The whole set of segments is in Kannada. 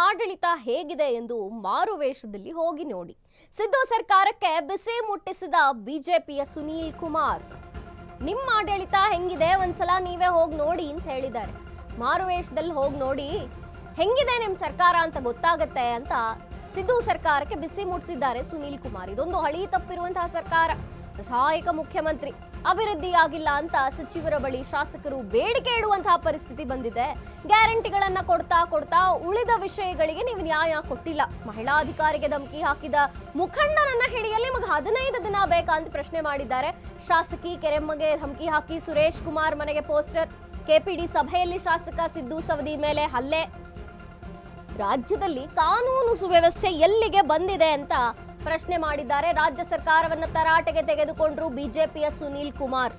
ಆಡಳಿತ ಹೇಗಿದೆ ಎಂದು ಮಾರುವೇಷದಲ್ಲಿ ಹೋಗಿ ನೋಡಿ. ಸಿದ್ದು ಸರ್ಕಾರಕ್ಕೆ ಬಿಸಿ ಮುಟ್ಟಿಸಿದ ಬಿಜೆಪಿಯ ಸುನೀಲ್ ಕುಮಾರ್. ನಿಮ್ಮ ಆಡಳಿತ ಹೆಂಗಿದೆ ಒಂದ್ಸಲ ನೀವೇ ಹೋಗಿ ನೋಡಿ ಅಂತ ಹೇಳಿದ್ದಾರೆ. ಮಾರುವೇಷದಲ್ಲಿ ಹೋಗಿ ನೋಡಿ ಹೆಂಗಿದೆ ನಿಮ್ಮ ಸರ್ಕಾರ ಅಂತ ಗೊತ್ತಾಗತ್ತೆ ಅಂತ ಸಿದ್ದು ಸರ್ಕಾರಕ್ಕೆ ಬಿಸಿ ಮುಟ್ಟಿಸಿದ್ದಾರೆ ಸುನೀಲ್ ಕುಮಾರ್. ಇದೊಂದು ಹಳಿ ತಪ್ಪಿರುವಂತಹ ಸರ್ಕಾರ. ಸಹಾಯಕ ಮುಖ್ಯಮಂತ್ರಿ ಅಭಿವೃದ್ಧಿ ಆಗಿಲ್ಲ ಅಂತ ಸಚಿವರ ಬಳಿ ಶಾಸಕರು ಬೇಡಿಕೆ ಇಡುವಂತಹ ಪರಿಸ್ಥಿತಿ ಬಂದಿದೆ. ಗ್ಯಾರಂಟಿಗಳನ್ನ ಕೊಡ್ತಾ ಉಳಿದ ವಿಷಯಗಳಿಗೆ ನೀವು ನ್ಯಾಯ ಕೊಟ್ಟಿಲ್ಲ. ಮಹಿಳಾ ಅಧಿಕಾರಿಗೆ ಧಮಕಿ ಹಾಕಿದ ಮುಖಂಡನನ್ನ ಹಿಡಿಯಲು ನಿಮಗೆ 15 ದಿನ ಬೇಕಾ ಅಂತ ಪ್ರಶ್ನೆ ಮಾಡಿದ್ದಾರೆ. ಶಾಸಕಿ ಕೆರೆಮ್ಮಗೆ ಧಮಕಿ ಹಾಕಿ ಸುರೇಶ್ ಕುಮಾರ್ ಮನೆಗೆ ಪೋಸ್ಟರ್. ಕೆಪಿಡಿ ಸಭೆಯಲ್ಲಿ ಶಾಸಕ ಸಿದ್ದು ಸವದಿ ಮೇಲೆ ಹಲ್ಲೆ. ರಾಜ್ಯದಲ್ಲಿ ಕಾನೂನು ಸುವ್ಯವಸ್ಥೆ ಎಲ್ಲಿಗೆ ಬಂದಿದೆ ಅಂತ ಪ್ರಶ್ನೆ ಮಾಡಿದ್ದಾರೆ. ರಾಜ್ಯ ಸರ್ಕಾರವನ್ನ ತರಾಟೆಗೆ ತೆಗೆದುಕೊಂಡ್ರು ಬಿಜೆಪಿಯ ಸುನೀಲ್ ಕುಮಾರ್.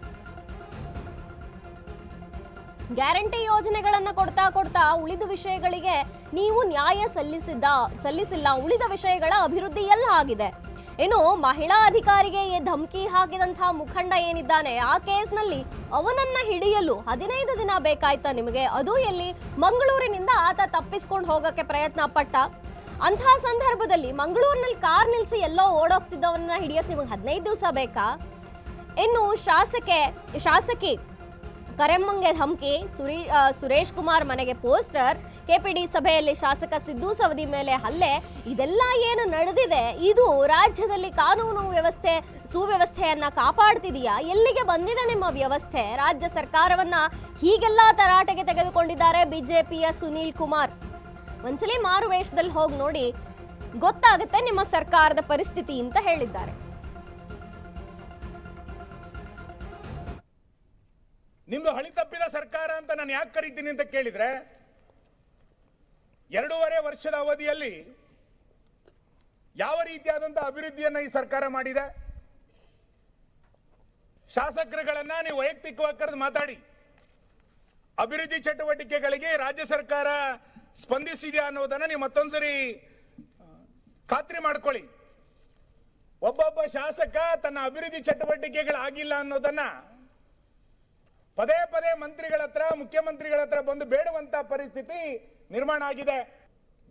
ಗ್ಯಾರಂಟಿ ಯೋಜನೆಗಳನ್ನ ಕೊಡ್ತಾ ಉಳಿದ ವಿಷಯಗಳಿಗೆ ನೀವು ನ್ಯಾಯ ಸಲ್ಲಿಸಿಲ್ಲ. ಉಳಿದ ವಿಷಯಗಳ ಅಭಿವೃದ್ಧಿ ಎಲ್ಲ ಆಗಿದೆ. ಇನ್ನು ಮಹಿಳಾ ಅಧಿಕಾರಿಗೆ ಧಮಕಿ ಹಾಕಿದಂತಹ ಮುಖಂಡ ಏನಿದ್ದಾನೆ ಆ ಕೇಸ್ನಲ್ಲಿ ಅವನನ್ನ ಹಿಡಿಯಲು 15 ದಿನ ಬೇಕಾಯ್ತಾ ನಿಮಗೆ? ಅದು ಎಲ್ಲಿ? ಮಂಗಳೂರಿನಿಂದ ಆತ ತಪ್ಪಿಸ್ಕೊಂಡು ಹೋಗಕ್ಕೆ ಪ್ರಯತ್ನ ಪಟ್ಟ. ಅಂತಹ ಸಂದರ್ಭದಲ್ಲಿ ಮಂಗಳೂರಿನಲ್ಲಿ ಕಾರ್ ನಿಲ್ಸಿ ಎಲ್ಲೋ ಓಡೋಗ್ತಿದ್ದವನ್ನ ಹಿಡಿಯಕ್ಕೆ ನಿಮಗೆ 15 ದಿವಸ ಬೇಕಾ? ಇನ್ನು ಶಾಸಕಿ ಕರೆಮ್ಮಂಗೆ ಧಮಕಿ, ಸುರೇಶ್ ಕುಮಾರ್ ಮನೆಗೆ ಪೋಸ್ಟರ್, ಕೆಪಿಡಿ ಸಭೆಯಲ್ಲಿ ಶಾಸಕ ಸಿದ್ದು ಸವದಿ ಮೇಲೆ ಹಲ್ಲೆ. ಇದೆಲ್ಲ ಏನು ನಡೆದಿದೆ ಇದು ರಾಜ್ಯದಲ್ಲಿ ಕಾನೂನು ಸುವ್ಯವಸ್ಥೆಯನ್ನ ಕಾಪಾಡ್ತಿದೆಯಾ? ಎಲ್ಲಿಗೆ ಬಂದಿದೆ ನಿಮ್ಮ ವ್ಯವಸ್ಥೆ? ರಾಜ್ಯ ಸರ್ಕಾರವನ್ನ ಹೀಗೆಲ್ಲ ತರಾಟೆಗೆ ತೆಗೆದುಕೊಂಡಿದ್ದಾರೆ ಬಿಜೆಪಿಯ ಸುನೀಲ್ ಕುಮಾರ್. ಒಂದ್ಸಲಿ ಮಾರುವೇಷದಲ್ಲಿ ಹೋಗಿ ನೋಡಿ ಗೊತ್ತಾಗುತ್ತೆ ನಿಮ್ಮ ಸರ್ಕಾರದ ಪರಿಸ್ಥಿತಿ ಅಂತ ಹೇಳಿದ್ದಾರೆ. ನಿಮ್ದು ಹಳಿ ತಪ್ಪಿದ ಸರ್ಕಾರ ಅಂತ ನಾನು ಯಾಕೆ ಕರೀತೀನಿ ಅಂತ ಕೇಳಿದ್ರೆ, 2.5 ವರ್ಷದ ಅವಧಿಯಲ್ಲಿ ಯಾವ ರೀತಿಯಾದಂತಹ ಅಭಿವೃದ್ಧಿಯನ್ನ ಈ ಸರ್ಕಾರ ಮಾಡಿದೆ? ಶಾಸಕರುಗಳನ್ನ ನೀವು ವೈಯಕ್ತಿಕವಾಗಿ ಕರೆದು ಮಾತಾಡಿ. ಅಭಿವೃದ್ಧಿ ಚಟುವಟಿಕೆಗಳಿಗೆ ರಾಜ್ಯ ಸರ್ಕಾರ ಸ್ಪಂದಿಸಿದೆಯಾ ಅನ್ನೋದನ್ನ ನೀವು ಮತ್ತೊಂದ್ಸರಿ ಖಾತ್ರಿ ಮಾಡ್ಕೊಳ್ಳಿ. ಒಬ್ಬೊಬ್ಬ ಶಾಸಕ ತನ್ನ ಅಭಿವೃದ್ಧಿ ಚಟುವಟಿಕೆಗಳಾಗಿಲ್ಲ ಅನ್ನೋದನ್ನ ಪದೇ ಪದೇ ಮಂತ್ರಿಗಳ ಹತ್ರ, ಮುಖ್ಯಮಂತ್ರಿಗಳ ಹತ್ರ ಬಂದು ಬೇಡುವಂತ ಪರಿಸ್ಥಿತಿ ನಿರ್ಮಾಣ ಆಗಿದೆ.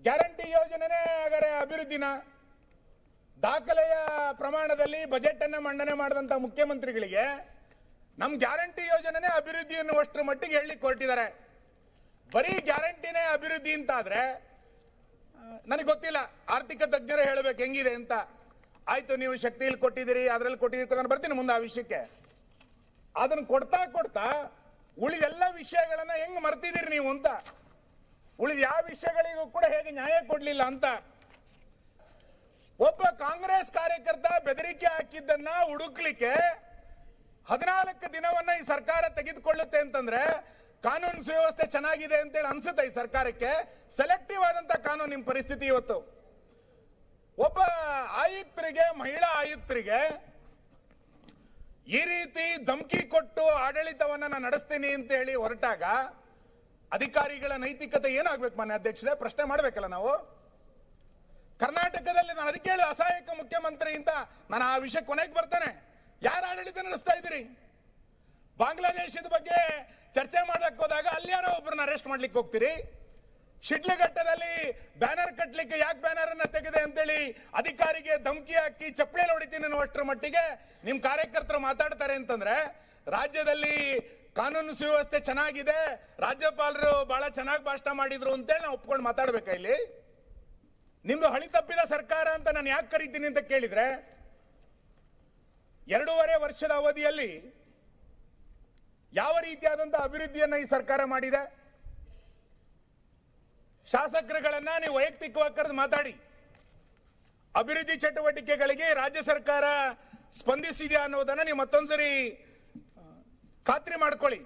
ಗ್ಯಾರಂಟಿ ಯೋಜನೆನೇ ಹಾಗಾದ್ರೆ ಅಭಿವೃದ್ಧಿನ? ದಾಖಲೆಯ ಪ್ರಮಾಣದಲ್ಲಿ ಬಜೆಟ್ ಅನ್ನ ಮಂಡನೆ ಮಾಡಿದಂತ ಮುಖ್ಯಮಂತ್ರಿಗಳಿಗೆ ನಮ್ ಗ್ಯಾರಂಟಿ ಯೋಜನೆನೇ ಅಭಿವೃದ್ಧಿ ಅನ್ನುವಷ್ಟರ ಮಟ್ಟಿಗೆ ಹೇಳಲಿಕ್ಕೆ ಹೊರಟಿದ್ದಾರೆ. ಬರೀ ಗ್ಯಾರಂಟಿನೇ ಅಭಿವೃದ್ಧಿ ಅಂತ ಆದ್ರೆ ನನಗೆ ಗೊತ್ತಿಲ್ಲ, ಆರ್ಥಿಕ ತಜ್ಞರೇ ಹೇಳಬೇಕು ಹೆಂಗಿದೆ ಅಂತ. ಆಯ್ತು, ನೀವು ಶಕ್ತಿಯಲ್ಲಿ ಕೊಟ್ಟಿದ್ದೀರಿ, ಅದ್ರಲ್ಲಿ ಕೊಟ್ಟಿದ್ದೀರಿ, ತಗೊಂಡು ಬರ್ತೀನಿ ಮುಂದೆ ಆ ವಿಷಯಕ್ಕೆ. ಅದನ್ನ ಕೊಡ್ತಾ ಉಳಿದೆಲ್ಲ ವಿಷಯಗಳನ್ನ ಹೆಂಗ್ ಮರ್ತಿದ್ದೀರಿ ನೀವು ಅಂತ, ಉಳಿದ ಯಾವ ವಿಷಯಗಳಿಗೂ ಕೂಡ ಹೇಗೆ ನ್ಯಾಯ ಕೊಡ್ಲಿಲ್ಲ ಅಂತ. ಒಬ್ಬ ಕಾಂಗ್ರೆಸ್ ಕಾರ್ಯಕರ್ತ ಬೆದರಿಕೆ ಹಾಕಿದ್ದನ್ನ ಹುಡುಕ್ಲಿಕ್ಕೆ 14 ದಿನವನ್ನ ಈ ಸರ್ಕಾರ ತೆಗೆದುಕೊಳ್ಳುತ್ತೆ ಅಂತಂದ್ರೆ ಕಾನೂನು ಸುವ್ಯವಸ್ಥೆ ಚೆನ್ನಾಗಿದೆ ಅಂತೇಳಿ ಅನ್ಸುತ್ತೆ ಈ ಸರ್ಕಾರಕ್ಕೆ? ಸೆಲೆಕ್ಟಿವ್ ಆದಂತ ಕಾನೂನು ನಿಮ್ಮ ಪರಿಸ್ಥಿತಿ ಇವತ್ತು. ಒಬ್ಬ ಆಯುಕ್ತರಿಗೆ, ಮಹಿಳಾ ಆಯುಕ್ತರಿಗೆ ಈ ರೀತಿ ಧಮಕಿ ಕೊಟ್ಟು ಆಡಳಿತವನ್ನ ನಾನು ನಡೆಸ್ತೀನಿ ಅಂತ ಹೇಳಿ ಹೊರಟಾಗ ಅಧಿಕಾರಿಗಳ ನೈತಿಕತೆ ಏನಾಗ್ಬೇಕು? ಮಾನ್ಯ ಅಧ್ಯಕ್ಷರೇ, ಪ್ರಶ್ನೆ ಮಾಡ್ಬೇಕಲ್ಲ ನಾವು. ಕರ್ನಾಟಕದಲ್ಲಿ ನಾನು ಅದಕ್ಕೆ ಹೇಳಿ ಅಸಹಾಯಕ ಮುಖ್ಯಮಂತ್ರಿ ಅಂತ ನಾನು ಆ ವಿಷಯ ಕೊನೆಗೆ ಬರ್ತೇನೆ. ಯಾರು ಆಡಳಿತ ನಡೆಸ್ತಾ ಇದ್ದೀರಿ? ಬಾಂಗ್ಲಾದೇಶದ ಬಗ್ಗೆ ಚರ್ಚೆ ಮಾಡಕ್ ಹೋದಾಗ ಅಲ್ಲಿ ಯಾರೋ ಒಬ್ಬರನ್ನ ಅರೆಸ್ಟ್ ಮಾಡ್ಲಿಕ್ಕೆ ಹೋಗ್ತೀರಿ. ಶಿಡ್ಲಘಟ್ಟದಲ್ಲಿ ಬ್ಯಾನರ್ ಕಟ್ಲಿಕ್ಕೆ ಯಾಕೆ ಬ್ಯಾನರ್ ಅನ್ನ ತೆಗೆದೆ ಅಂತೇಳಿ ಅಧಿಕಾರಿಗೆ ಧಮಕಿ ಹಾಕಿ ಚಪ್ಪಲಿ ಹೊಡಿತೀನಿ ಅನ್ನುವಷ್ಟರ ಮಟ್ಟಿಗೆ ನಿಮ್ ಕಾರ್ಯಕರ್ತರು ಮಾತಾಡ್ತಾರೆ ಅಂತಂದ್ರೆ ರಾಜ್ಯದಲ್ಲಿ ಕಾನೂನು ಸುವ್ಯವಸ್ಥೆ ಚೆನ್ನಾಗಿದೆ, ರಾಜ್ಯಪಾಲರು ಬಹಳ ಚೆನ್ನಾಗಿ ಭಾಷಣ ಮಾಡಿದ್ರು ಅಂತೇಳಿ ನಾವು ಒಪ್ಕೊಂಡು ಮಾತಾಡ್ಬೇಕಾ ಇಲ್ಲಿ? ನಿಮ್ದು ಹಳಿ ತಪ್ಪಿದ ಸರ್ಕಾರ ಅಂತ ನಾನು ಯಾಕೆ ಕರೀತೀನಿ ಅಂತ ಕೇಳಿದ್ರೆ, 2.5 ವರ್ಷದ ಅವಧಿಯಲ್ಲಿ ಯಾವ ರೀತಿಯಾದಂತಹ ಅಭಿವೃದ್ಧಿಯನ್ನ ಈ ಸರ್ಕಾರ ಮಾಡಿದೆ? ಶಾಸಕರುಗಳನ್ನ ನೀವು ವೈಯಕ್ತಿಕವಾಗಿ ಕರೆದು ಮಾತಾಡಿ. ಅಭಿವೃದ್ಧಿ ಚಟುವಟಿಕೆಗಳಿಗೆ ರಾಜ್ಯ ಸರ್ಕಾರ ಸ್ಪಂದಿಸಿದೆಯಾ ಅನ್ನೋದನ್ನ ನೀವು ಮತ್ತೊಂದ್ಸರಿ ಖಾತ್ರಿ ಮಾಡ್ಕೊಳ್ಳಿ.